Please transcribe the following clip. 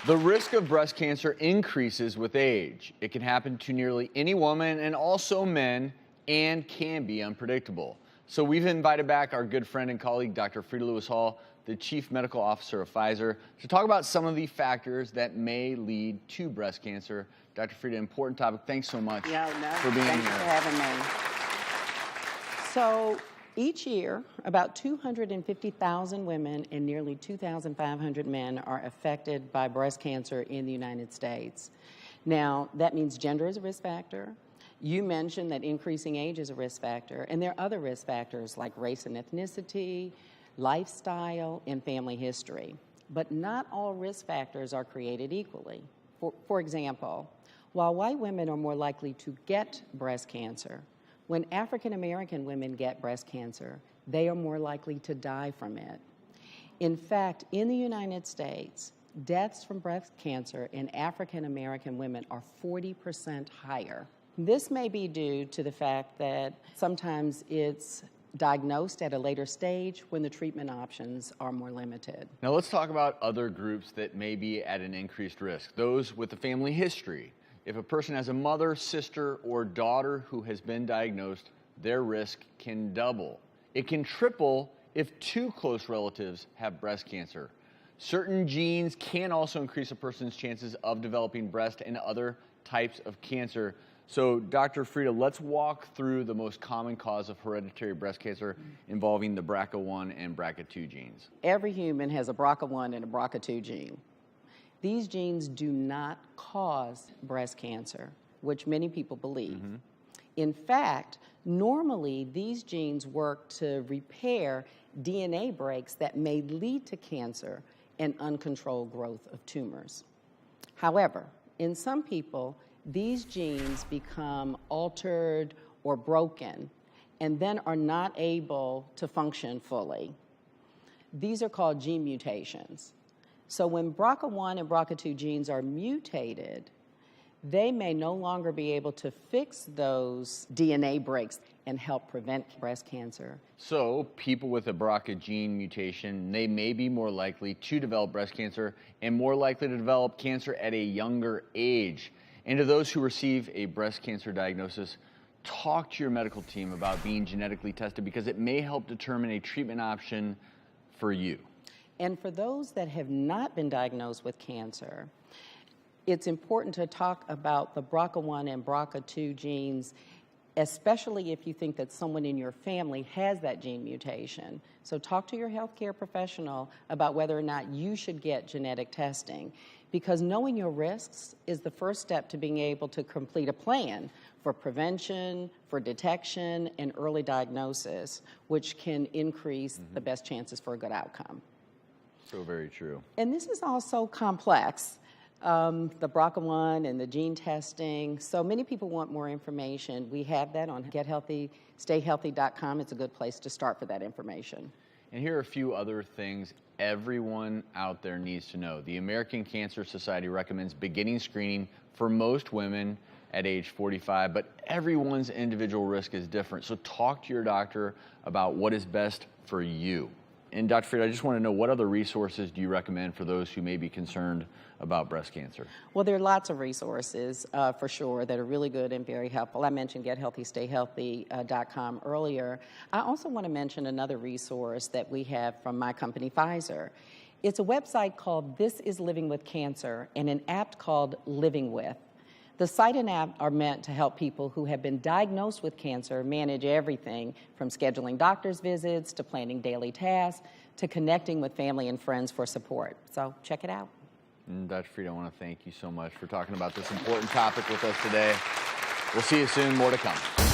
The risk of breast cancer increases with age. It can happen to nearly any woman and also men and can be unpredictable. So we've invited back our good friend and colleague, Dr. Freda Lewis-Hall, the Chief Medical Officer of Pfizer, to talk about some of the factors that may lead to breast cancer. Dr. Freda, important topic. Thanks so much for being here. Thanks for having me. So each year, about 250,000 women and nearly 2,500 men are affected by breast cancer in the United States. Now, that means gender is a risk factor. You mentioned that increasing age is a risk factor, and there are other risk factors like race and ethnicity, lifestyle, and family history. But not all risk factors are created equally. For example, while white women are more likely to get breast cancer, when African American women get breast cancer, they are more likely to die from it. In fact, in the United States, deaths from breast cancer in African American women are 40% higher. This may be due to the fact that sometimes it's diagnosed at a later stage when the treatment options are more limited. Now let's talk about other groups that may be at an increased risk, those with a family history. If a person has a mother, sister, or daughter who has been diagnosed, their risk can double. It can triple if two close relatives have breast cancer. Certain genes can also increase a person's chances of developing breast and other types of cancer. So, Dr. Freda, let's walk through the most common cause of hereditary breast cancer involving the BRCA1 and BRCA2 genes. Every human has a BRCA1 and a BRCA2 gene. These genes do not cause breast cancer, which many people believe. In fact, normally these genes work to repair DNA breaks that may lead to cancer and uncontrolled growth of tumors. However, in some people, these genes become altered or broken and then are not able to function fully. These are called gene mutations. So when BRCA1 and BRCA2 genes are mutated, they may no longer be able to fix those DNA breaks and help prevent breast cancer. So people with a BRCA gene mutation, they may be more likely to develop breast cancer and more likely to develop cancer at a younger age. And to those who receive a breast cancer diagnosis, talk to your medical team about being genetically tested because it may help determine a treatment option for you. And for those that have not been diagnosed with cancer, it's important to talk about the BRCA1 and BRCA2 genes, especially if you think that someone in your family has that gene mutation. So talk to your healthcare professional about whether or not you should get genetic testing, because knowing your risks is the first step to being able to complete a plan for prevention, for detection, and early diagnosis, which can increase the best chances for a good outcome. So very true. And this is also complex, the BRCA1 and the gene testing. So many people want more information. We have that on gethealthystayhealthy.com. It's a good place to start for that information. And here are a few other things everyone out there needs to know. The American Cancer Society recommends beginning screening for most women at age 45, but everyone's individual risk is different. So talk to your doctor about what is best for you. And Dr. Freda, I just want to know, what other resources do you recommend for those who may be concerned about breast cancer? Well, there are lots of resources for sure that are really good and very helpful. I mentioned gethealthystayhealthy.com earlier. I also want to mention another resource that we have from my company, Pfizer. It's a website called This Is Living with Cancer and an app called Living With. The site and app are meant to help people who have been diagnosed with cancer manage everything from scheduling doctor's visits to planning daily tasks to connecting with family and friends for support. So check it out. And Dr. Freda, I want to thank you so much for talking about this important topic with us today. We'll see you soon. More to come.